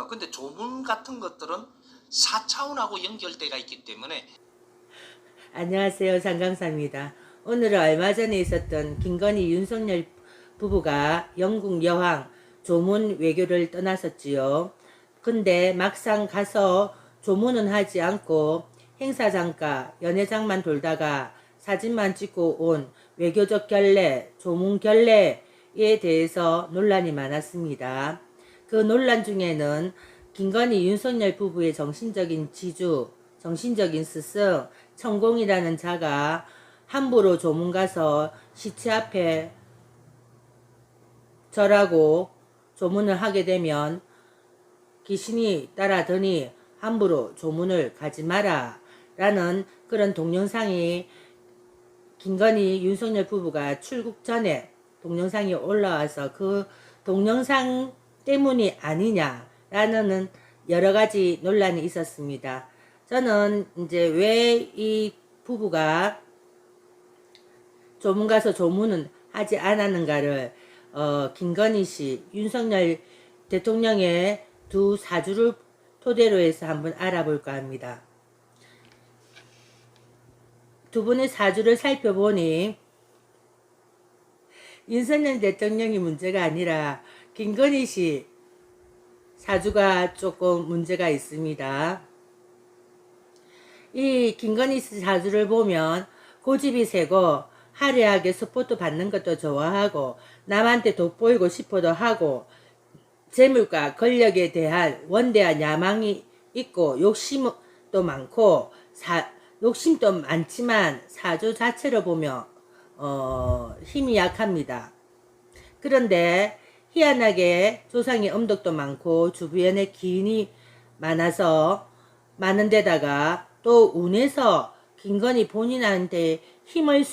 근데 조문 같은 것들은 4차원하고 연결돼가 있기 때문에. 안녕하세요. 장강사입니다. 오늘은 얼마 전에 있었던 김건희 윤석열 부부가 영국 여왕 조문 외교를 떠났었지요. 근데 막상 가서 조문은 하지 않고 행사장과 연회장만 돌다가 사진만 찍고 온 외교적 결례, 조문 결례에 대해서 논란이 많았습니다. 그 논란 중에는 김건희 윤석열 부부의 정신적인 지주, 정신적인 스승, 천공이라는 자가 함부로 조문 가서 시체 앞에 절하고 조문을 하게 되면 귀신이 따라더니 함부로 조문을 가지 마라 라는 그런 동영상이 김건희 윤석열 부부가 출국 전에 동영상이 올라와서 그 동영상 때문이 아니냐라는 여러 가지 논란이 있었습니다. 저는 이제 왜 이 부부가 조문 가서 조문은 하지 않았는가를 김건희 씨, 윤석열 대통령의 두 사주를 토대로 해서 한번 알아볼까 합니다. 두 분의 사주를 살펴보니 윤석열 대통령이 문제가 아니라 김건희 씨 사주가 조금 문제가 있습니다. 이 김건희 씨 사주를 보면 고집이 세고 화려하게 스포트 받는 것도 좋아하고 남한테 돋보이고 싶어도 하고 재물과 권력에 대한 원대한 야망이 있고 욕심도 많고 욕심도 많지만 사주 자체로 보면 힘이 약합니다. 그런데 희한하게 조상의 음덕도 많고 주변에 기인이 많아서 많은 데다가 또 운에서 김건희 본인한테 힘을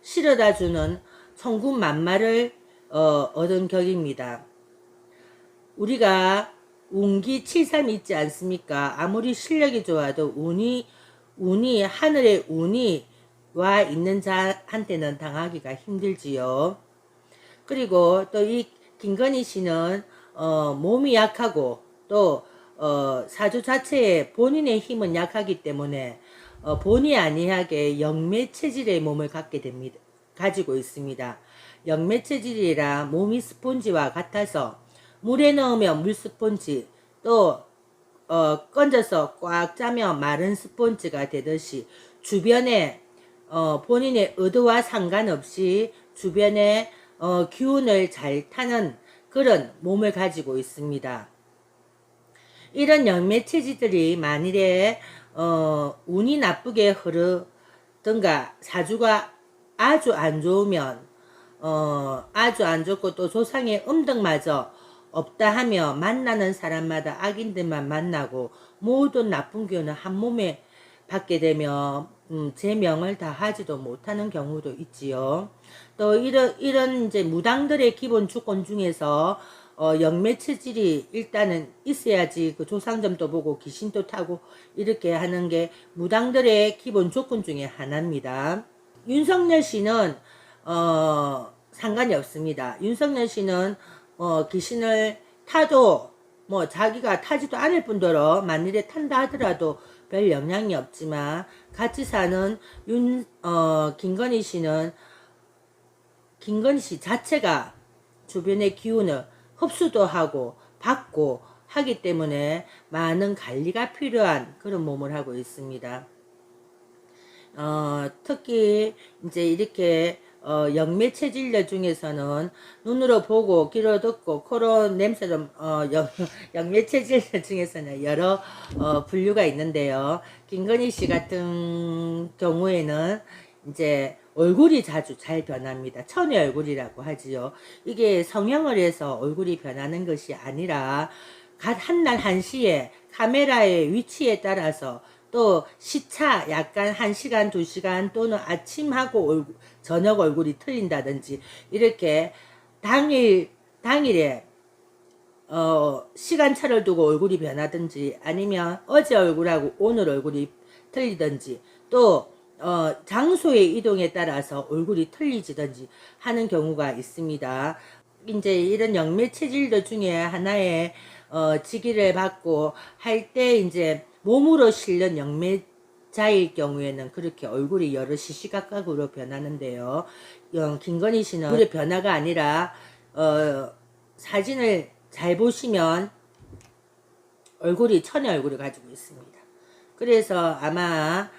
실어다 주는 천군만마를 얻은 격입니다. 우리가 운기 7.3 있지 않습니까? 아무리 실력이 좋아도 운이 하늘의 운이 와 있는 자한테는 당하기가 힘들지요. 그리고 또 이 김건희 씨는 몸이 약하고 또 사주 자체에 본인의 힘은 약하기 때문에 본의 아니하게 영매 체질의 몸을 가지고 있습니다. 영매 체질이라 몸이 스폰지와 같아서 물에 넣으면 물 스폰지, 또 건져서 꽉 짜면 마른 스폰지가 되듯이 주변에 본인의 의도와 상관없이 주변에 기운을 잘 타는 그런 몸을 가지고 있습니다. 이런 영매 체질들이 만일에 운이 나쁘게 흐르든가 사주가 아주 안 좋으면 아주 안 좋고 또 조상의 음덕마저 없다 하며 만나는 사람마다 악인들만 만나고 모든 나쁜 기운을 한 몸에 받게 되면 제 명을 다 하지도 못하는 경우도 있지요. 또 이런 이제 무당들의 기본 주권 중에서 영매 체질이 일단은 있어야지 그 조상점도 보고 귀신도 타고 이렇게 하는 게 무당들의 기본 조건 중에 하나입니다. 윤석열 씨는 상관이 없습니다. 윤석열 씨는 귀신을 타도 뭐 자기가 타지도 않을 뿐더러 만일에 탄다 하더라도 별 영향이 없지만 같이 사는 김건희 씨는 김건희 씨 자체가 주변의 기운을 흡수도 하고 받고 하기 때문에 많은 관리가 필요한 그런 몸을 하고 있습니다. 특히 이제 이렇게 영매 체질녀 중에서는 눈으로 보고 귀로 듣고 코로 냄새로 영매 체질녀 중에서는 여러 분류가 있는데요. 김건희 씨 같은 경우에는 이제 얼굴이 자주 잘 변합니다. 천의 얼굴이라고 하지요. 이게 성형을 해서 얼굴이 변하는 것이 아니라 한날 한시에 카메라의 위치에 따라서 또 시차 약간 1시간 2시간 또는 아침하고 저녁 얼굴이 틀린다든지 이렇게 당일에 시간차를 두고 얼굴이 변하든지 아니면 어제 얼굴하고 오늘 얼굴이 틀리든지 또 장소의 이동에 따라서 얼굴이 틀리지든지 하는 경우가 있습니다. 이제 이런 영매 체질들 중에 하나의 직위를 받고 할 때 이제 몸으로 실는 영매자일 경우에는 그렇게 얼굴이 여러 시시각각으로 변하는데요. 김건희 씨는 얼굴의 변화가 아니라 사진을 잘 보시면 얼굴이 천의 얼굴을 가지고 있습니다. 그래서 아마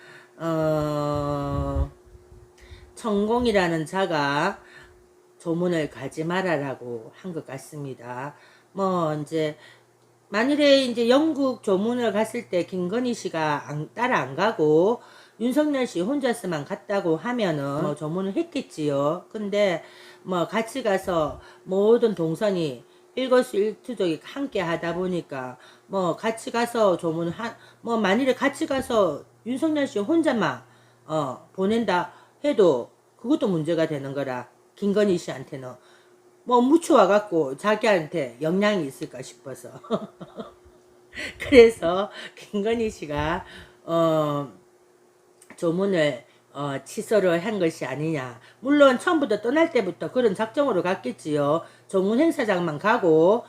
천공이라는 자가 조문을 가지 말아라고 한 것 같습니다. 뭐 이제 만일에 이제 영국 조문을 갔을 때 김건희 씨가 따라 안 가고 윤석열 씨 혼자서만 갔다고 하면은 뭐 조문을 했겠지요. 근데 뭐 같이 가서 모든 동선이 일거수일투족이 함께 하다 보니까 뭐 같이 가서 뭐 만일에 같이 가서 윤석열 씨 혼자만 보낸다 해도 그것도 문제가 되는 거라 김건희 씨한테는 뭐 묻혀와갖고 자기한테 영향이 있을까 싶어서 그래서 김건희 씨가 조문을 취소를 한 것이 아니냐. 물론 처음부터 떠날 때부터 그런 작정으로 갔겠지요. 조문 행사장만 가고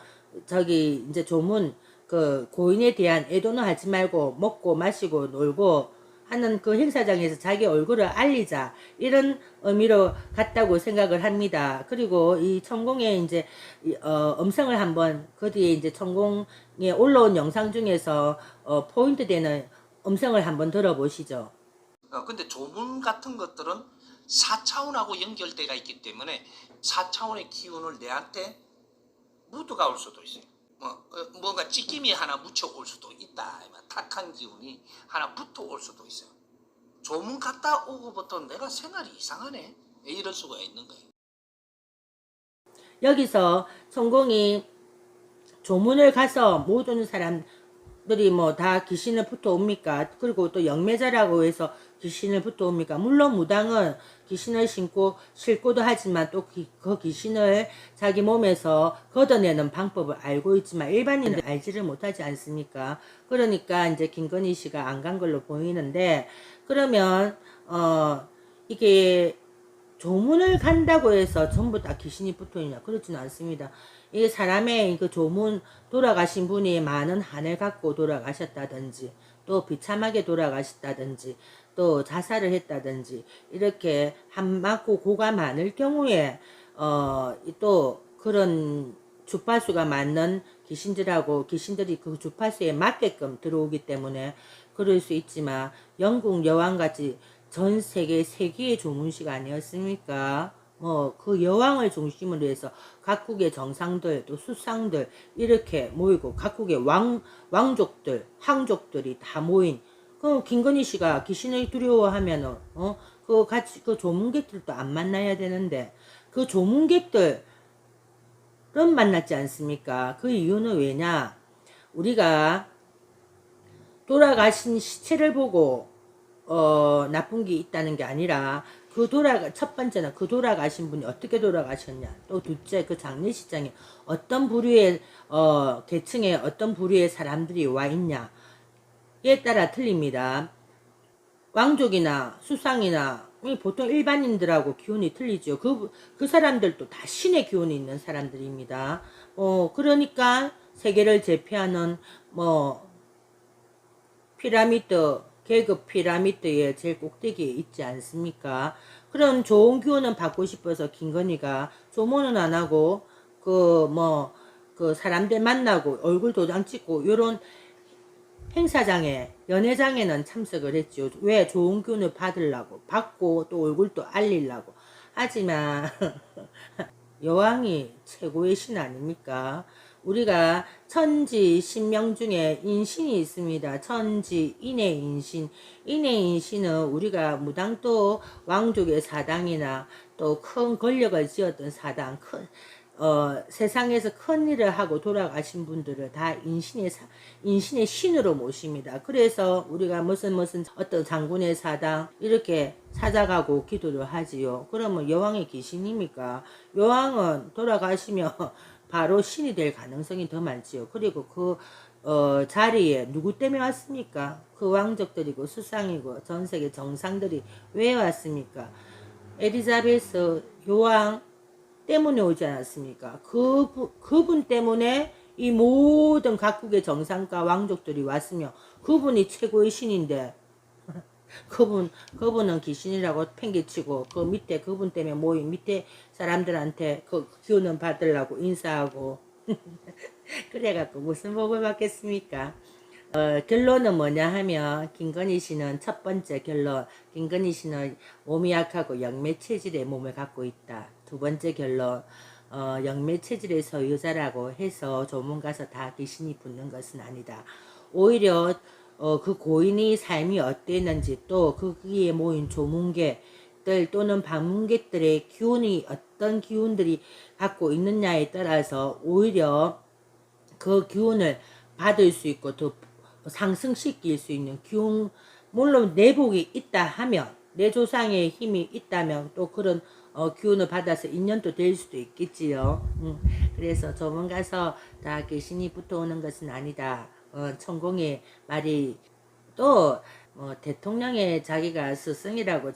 저기 이제 조문 그 고인에 대한 애도는 하지 말고 먹고 마시고 놀고 하는 그 행사장에서 자기 얼굴을 알리자 이런 의미로 갔다고 생각을 합니다. 그리고 이 천공의 이제 음성을 한번 그 뒤에 이제 천공에 올라온 영상 중에서 포인트 되는 음성을 한번 들어보시죠. 근데 조문 같은 것들은 4차원하고 연결돼가 있기 때문에 4차원의 기운을 내한테 무드가 올 수도 있어요. 뭔가 찌낌이 하나 묻혀 올 수도 있다. 탁한 기운이 하나 붙어 올 수도 있어요. 조문 갔다 오고부터 내가 생활이 이상하네. 왜 이럴 수가 있는 거예요. 여기서 천공이 조문을 가서 모든 사람들이 뭐 다 귀신을 붙어옵니까? 그리고 또 영매자라고 해서 귀신을 붙어옵니까? 물론 무당은 귀신을 싣고도 하지만 또 그 귀신을 자기 몸에서 걷어내는 방법을 알고 있지만 일반인은 알지를 못하지 않습니까? 그러니까 이제 김건희 씨가 안 간 걸로 보이는데 그러면 이게 조문을 간다고 해서 전부 다 귀신이 붙어있냐? 그렇지는 않습니다. 이 사람의 그 조문 돌아가신 분이 많은 한을 갖고 돌아가셨다든지 또 비참하게 돌아가셨다든지 또 자살을 했다든지 이렇게 한 맞고 고가 많을 경우에 또 그런 주파수가 맞는 귀신들하고 귀신들이 그 주파수에 맞게끔 들어오기 때문에 그럴 수 있지만 영국 여왕같이 전 세계 세계의 조문시가 아니었습니까? 그 여왕을 중심으로 해서 각국의 정상들 또 수상들 이렇게 모이고 각국의 왕족들 황족들이 다 모인 그 김건희 씨가 귀신을 두려워하면은 그 같이 그 조문객들도 안 만나야 되는데 그 조문객들은 만났지 않습니까? 그 이유는 왜냐? 우리가 돌아가신 시체를 보고 나쁜 게 있다는 게 아니라 첫 번째는 그 돌아가신 분이 어떻게 돌아가셨냐. 또 둘째, 그 장례식장에 어떤 부류의, 계층에 어떤 부류의 사람들이 와 있냐에 따라 틀립니다. 왕족이나 수상이나 보통 일반인들하고 기운이 틀리죠. 그 사람들도 다 신의 기운이 있는 사람들입니다. 그러니까 세계를 제패하는 피라미드, 계급 피라미드의 제일 꼭대기에 있지 않습니까? 그런 좋은 기운은 받고 싶어서 김건희가 조문은 안 하고 그 사람들 만나고 얼굴 도장 찍고 요런 행사장에 연회장에는 참석을 했죠. 왜? 좋은 기운을 받고 또 얼굴도 알리려고. 하지만 여왕이 최고의 신 아닙니까? 우리가 천지 신명 중에 인신이 있습니다. 천지 인의 인신. 인의 인신은 우리가 무당도 왕족의 사당이나 또 큰 권력을 지었던 사당, 세상에서 큰 일을 하고 돌아가신 분들을 다 인신의 신으로 모십니다. 그래서 우리가 무슨 어떤 장군의 사당 이렇게 찾아가고 기도를 하지요. 그러면 여왕의 귀신입니까? 여왕은 돌아가시면 바로 신이 될 가능성이 더 많지요. 그리고 그 자리에 누구 때문에 왔습니까? 그 왕족들이고 수상이고 전 세계 정상들이 왜 왔습니까? 엘리자베스 여왕 때문에 오지 않았습니까? 그분 때문에 이 모든 각국의 정상과 왕족들이 왔으며 그분이 최고의 신인데 그분은 귀신이라고 팽개치고 그 밑에 그분 때문에 모인 밑에 사람들한테 그 기운을 받으려고 인사하고 그래갖고 무슨 복을 받겠습니까? 결론은 뭐냐 하면 김건희 씨는 첫 번째 결론, 김건희 씨는 몸이 약하고 영매 체질의 몸을 갖고 있다. 두 번째 결론, 영매 체질의 소유자라고 해서 조문 가서 다 귀신이 붙는 것은 아니다. 오히려 그 고인의 삶이 어땠는지 또 거기에 모인 조문객들 또는 방문객들의 기운이 어떤 기운들이 갖고 있느냐에 따라서 오히려 그 기운을 받을 수 있고 더 상승시킬 수 있는 기운, 물론 내복이 있다 하면 내 조상의 힘이 있다면 또 그런 기운을 받아서 인연도 될 수도 있겠지요. 그래서 조문 가서 다 귀신이 붙어오는 것은 아니다. 천공의 말이 또 대통령의 자기가 스승이라고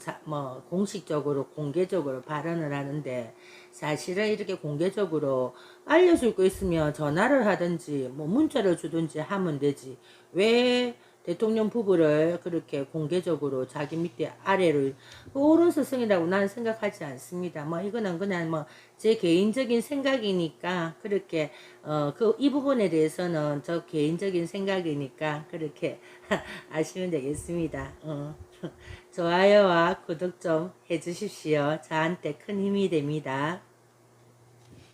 공식적으로 공개적으로 발언을 하는데 사실은 이렇게 공개적으로 알려줄 거 있으면 전화를 하든지 문자를 주든지 하면 되지. 왜 대통령 부부를 그렇게 공개적으로 자기 밑에 아래로 옳은 스승이라고 나는 생각하지 않습니다. 이거는 그냥 제 개인적인 생각이니까 그렇게 이 부분에 대해서는 저 개인적인 생각이니까 그렇게 아시면 되겠습니다. 좋아요와 구독 좀 해주십시오. 저한테 큰 힘이 됩니다.